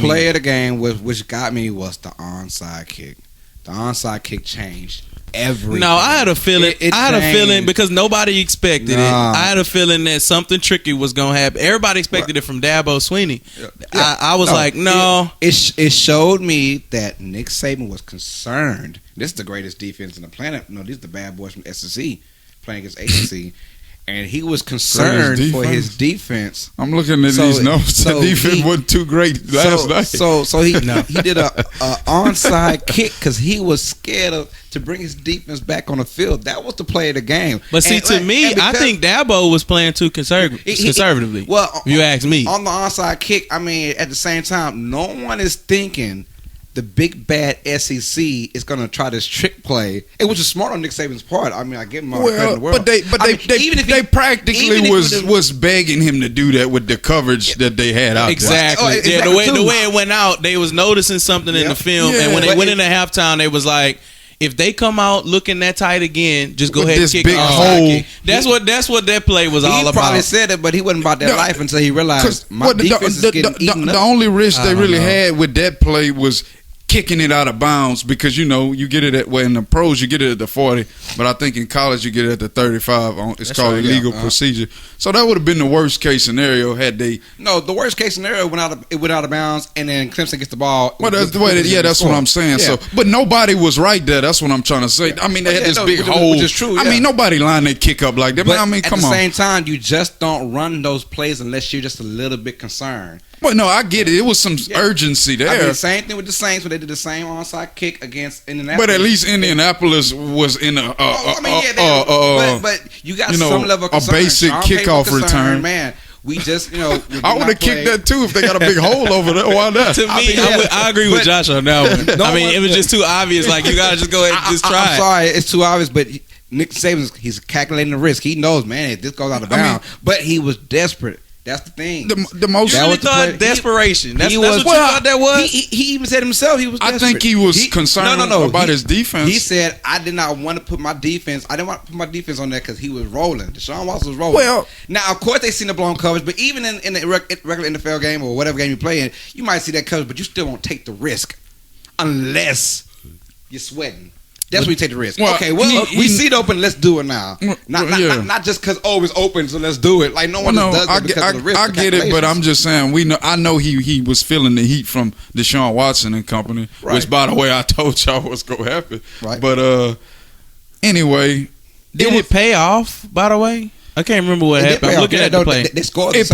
play of the game, which got me, was the onside kick. The onside kick changed everything. No, I had a feeling. I had a feeling because nobody expected it. Nah. I had a feeling that something tricky was gonna happen. Everybody expected it from Dabo Swinney. Yeah. I was like, no. It showed me that Nick Saban was concerned. This is the greatest defense in the planet. No, these are the bad boys from SEC playing against ACC. And he was concerned for his defense. I'm looking at these notes. The defense wasn't too great last night. So he did a onside kick because he was scared to bring his defense back on the field. That was the play of the game. But see, to me, I think Dabo was playing too conservatively. Well, if you ask me, on the onside kick, I mean, at the same time, no one is thinking the big bad SEC is going to try this trick play. It was just smart on Nick Saban's part. I mean, I give him all the credit in the world. They practically was begging him to do that with the coverage that they had out exactly. there. Yeah, the way it went out, they was noticing something in the film, and when they went into halftime, they was like, if they come out looking that tight again, just go ahead and kick big hole. That's what that play was all about. He probably said it, but he wasn't about that life until he realized my defense is getting eaten up. The only risk they really had with that play was kicking it out of bounds, because you get it at in the pros you get it at the 40, but I think in college you get it at the 35. It's called illegal procedure. So that would have been the worst case scenario had they. No, the worst case scenario went out of bounds, and then Clemson gets the ball. Well, that's the way. That's what I'm saying. Yeah. So, but nobody was right there. That's what I'm trying to say. I mean, they had this big hole, which is true. Yeah. I mean, nobody lined their kick up like that. But I mean, come on. At the same time, you just don't run those plays unless you're just a little bit concerned. Well, no, I get it. It was some urgency there. I mean, the same thing with the Saints when they did the same onside kick against Indianapolis. But at least Indianapolis was in a but you got some level of concern. A basic kickoff return. Man, we just, I would have kicked that too if they got a big hole over there. Why not? To me, I agree with Josh on that one. I mean, it was just too obvious. Like, you got to just go ahead and just try I'm sorry, it's too obvious, but Nick Saban, he's calculating the risk. He knows, man, if this goes out of bounds. But he was desperate. That's the thing. The most you really thought desperation. That's what you thought that was. He even said himself he was desperate. I think he was concerned about his defense. He said, I did not want to put my defense. I didn't want to put my defense on there because he was rolling. Deshaun Watson was rolling. Well, now of course they seen the blown coverage, but even in the regular NFL game or whatever game you play in, you might see that coverage, but you still won't take the risk unless you're sweating. That's when you take the risk. Well, okay, we see it open. Let's do it now. Not just because it's open, so let's do it. Like no one does it because of the risk. I get it, but I'm just saying I know he was feeling the heat from Deshaun Watson and company, which by the way I told y'all was gonna happen. Right. But anyway, did it pay off? By the way. I can't remember what happened. I'm looking at the play. They scored. It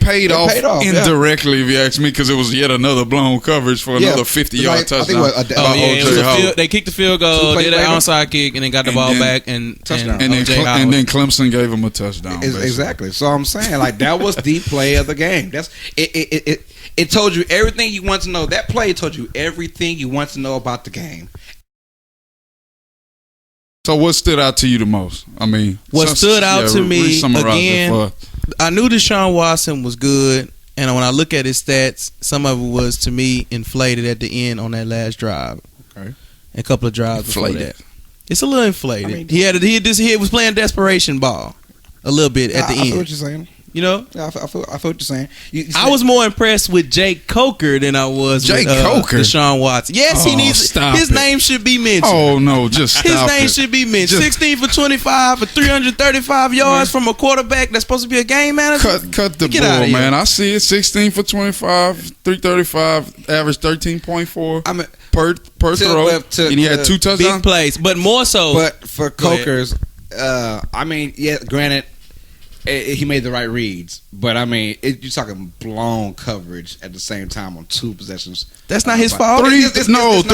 paid off indirectly, if you ask me, because it was yet another blown coverage for another 50-yard touchdown. They kicked the field goal, did an onside kick, and then got the ball back and touchdown. And then Clemson gave him a touchdown. Exactly. So I'm saying, like, that was the play of the game. That's it. It told you everything you want to know. That play told you everything you want to know about the game. So what stood out to you the most? I mean, what stood out to me again? I knew Deshaun Watson was good, and when I look at his stats, some of it was to me inflated at the end on that last drive. Okay, a couple of drives before that. It's a little inflated. I mean, he was playing desperation ball a little bit at the end. I feel what you're saying. You know, I feel what you're saying. I was more impressed with Jake Coker than I was with Deshaun Watson. Yes, he needs. His name should be mentioned. Oh no, just stop his name should be mentioned. 16 for 25 for 335 yards from a quarterback that's supposed to be a game manager. Cut the ball, man. I see it. 16 for 25, 335, average 13.4. I mean, per throw, and he had 2 touchdowns. Big plays, but more so. But for Coker's, I mean, yeah, granted. He made the right reads, but I mean, you're talking blown coverage at the same time on 2 possessions. That's not his fault. Three. It's not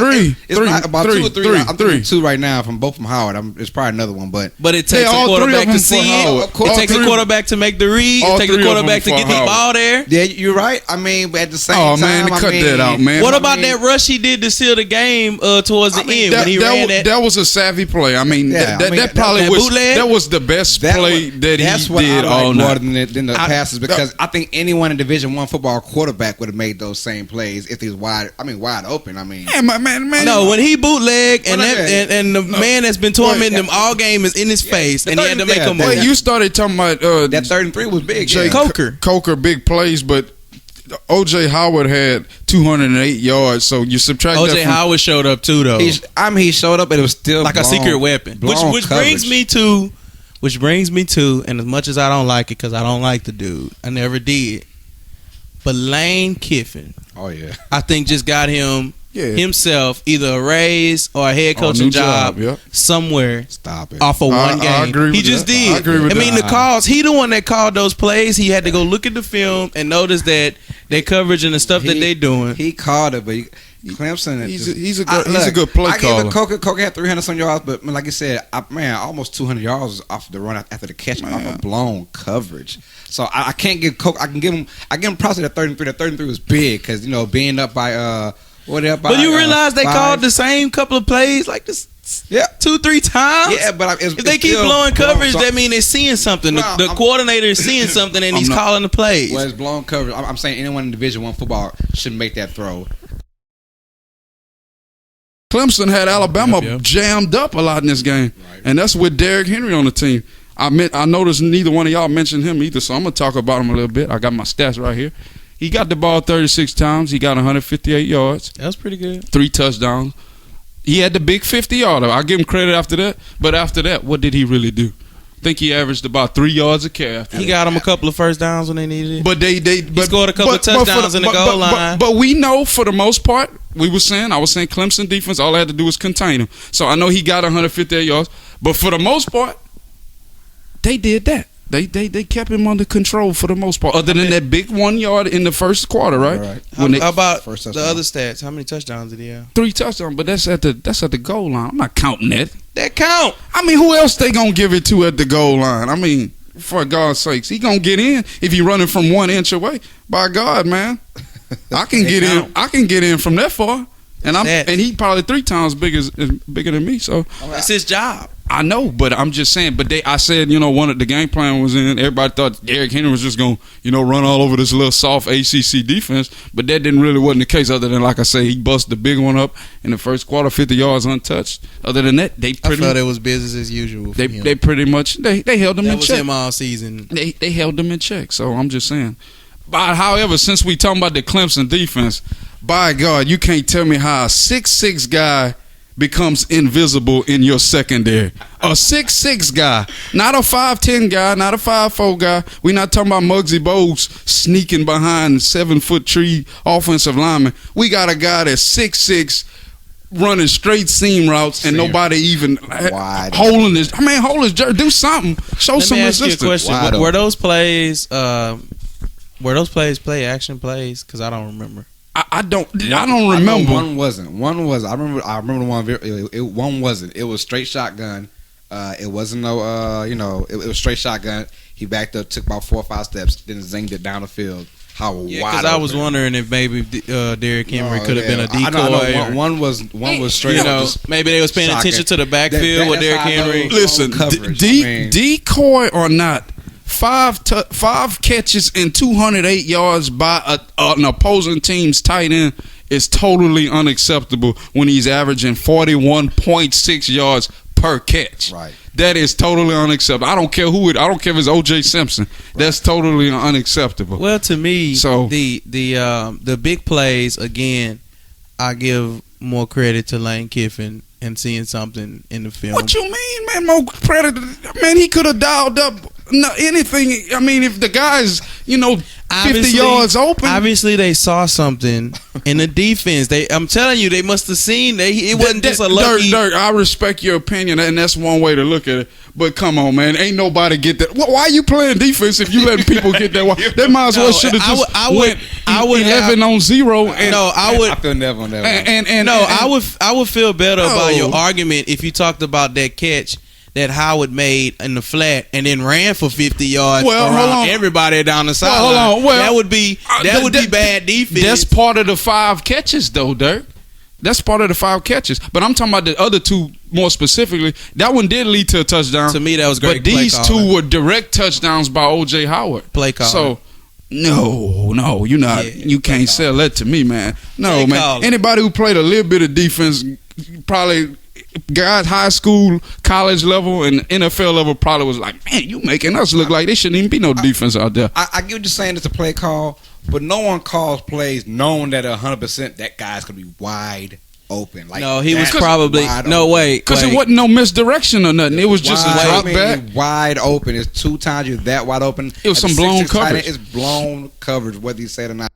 about 2 or 3. I'm thinking 2 right now from both from Howard. It's probably another one, but it takes a quarterback to see it. It takes a quarterback to make the read. It takes a quarterback to get the ball there. Yeah, you're right. I mean, but at the same time, man, cut that out, man. What about that rush he did to seal the game towards the end when he ran that? That was a savvy play. I mean, that probably was the best play that he did all night. More than the passes, because I think anyone in Division I football quarterback would have made those same plays if he was wide open. I mean, man. No, when he bootleg and the man that's been tormenting him all game is in his face, and he had to make him. You started talking about that 3rd and 3 was big. Coker big plays, but O.J. Howard had 208 yards, so you subtract that. O.J. Howard showed up too, though. He showed up, but it was still like a secret weapon. Which brings me to, and as much as I don't like it, because I don't like the dude, I never did. But Lane Kiffin, I think just got himself either a raise or a head coaching job somewhere. Stop it. Off of one game. I agree with he just that. did. I agree with that. The calls. He the one that called those plays. He had to go look at the film and notice that their coverage and the stuff that they doing. He called it, but Clemson. He's a good play caller. I gave it Coker had 300 some yards, but like I said, almost 200 yards off the run after the catch off of blown coverage. So I can't give Coker. I give him props at 33. That 33 was big because being up by But you realize they called the same couple of plays like this. Yeah, 2-3 times. Yeah, but if they keep blowing coverage, that means they're seeing something. The coordinator is seeing something, and he's calling the plays. Well, it's blown coverage. I'm saying anyone in Division I football should make that throw. Clemson had Alabama jammed up a lot in this game, and that's with Derrick Henry on the team. I noticed neither one of y'all mentioned him either, so I'm gonna talk about him a little bit. I got my stats right here. He got the ball 36 times. He got 158 yards. That's pretty good. 3 touchdowns. He had the big 50-yarder. I'll give him credit after that. But after that, what did he really do? I think he averaged about 3 yards a carry. He got him a couple of first downs when they needed it. But he scored a couple of touchdowns in the goal line. But we know for the most part, I was saying Clemson defense, all I had to do was contain him. So I know he got 158 yards. But for the most part, they did that. They kept him under control for the most part, other than that big 1 yard in the first quarter, right? How about the other stats? How many touchdowns did he have? 3 touchdowns, but that's at the goal line. I'm not counting that. That count. I mean, who else they gonna give it to at the goal line? I mean, for God's sakes, he gonna get in if he running from 1 inch away. By God, man, I can get in. I can get in from that far, and he probably 3 times bigger than me. So that's his job. I know, but I'm just saying. But I said, one of the game plan was in. Everybody thought Derrick Henry was just going to, run all over this little soft ACC defense. But that wasn't the case. Other than, like I say, he busted the big one up in the first quarter, 50 yards untouched. Other than that, I felt it was business as usual. They pretty much they held him in check. That was him all season. They held him in check. So I'm just saying. But however, since we talking about the Clemson defense, by God, you can't tell me how a 6'6" guy becomes invisible in your secondary. A 6'6" guy, not a 5'10" guy, not a 5'4" guy. We're not talking about Muggsy Bogues sneaking behind 7-foot tree offensive lineman. We got a guy that's 6'6", running straight seam routes, and nobody even holding his. Hold his jersey. Do something. Show some resistance. Let me ask you a question. Were those plays? Play action plays? Because I don't remember. I don't remember. One wasn't. One was. I remember the one. One wasn't. It was straight shotgun. It wasn't no. It was straight shotgun. He backed up, took about 4 or 5 steps, then zinged it down the field. Because I was wondering if maybe Derrick Henry could have been a decoy. I know. One was straight. Maybe they was paying attention to the backfield with Derrick Henry. Listen, decoy or not. 5 catches and 208 yards by an opposing team's tight end is totally unacceptable when he's averaging 41.6 yards per catch. Right. That is totally unacceptable. I don't care I don't care if it's O.J. Simpson. Right. That's totally unacceptable. Well, to me, the big plays, again, I give more credit to Lane Kiffin and seeing something in the film. What you mean, man? More credit? Man, he could have dialed up anything. I mean, if the guy's 50 yards open, obviously they saw something in the defense. I'm telling you, they must have seen. It wasn't just a lucky. Dirk, I respect your opinion, and that's one way to look at it. But come on, man, ain't nobody get that. Why are you playing defense if you letting people get that? They might as well should have just went 11-0. And I feel never on that one. I would feel better about your argument if you talked about that catch that Howard made in the flat and then ran for 50 yards around everybody down the sideline. That would be bad defense. That's part of the 5 catches, though, Dirk. That's part of the 5 catches. But I'm talking about the other 2 more specifically. That one did lead to a touchdown. To me, that was great. But these 2 were direct touchdowns by O.J. Howard. Play calling. So, no, you're not. Yeah, you can't sell that to me, man. No, man. Calling. Anybody who played a little bit of defense, probably guys high school, college level, and NFL level probably was like, man, you making us look like there shouldn't even be no defense out there. I get what you're saying. It's a play call, but no one calls plays knowing that 100% that guy's gonna be wide open. Like, no, he was probably because it wasn't no misdirection or nothing. It was just a drop back, wide open. It's 2 times you're that wide open. It was some blown coverage. It's blown coverage, whether you say it or not.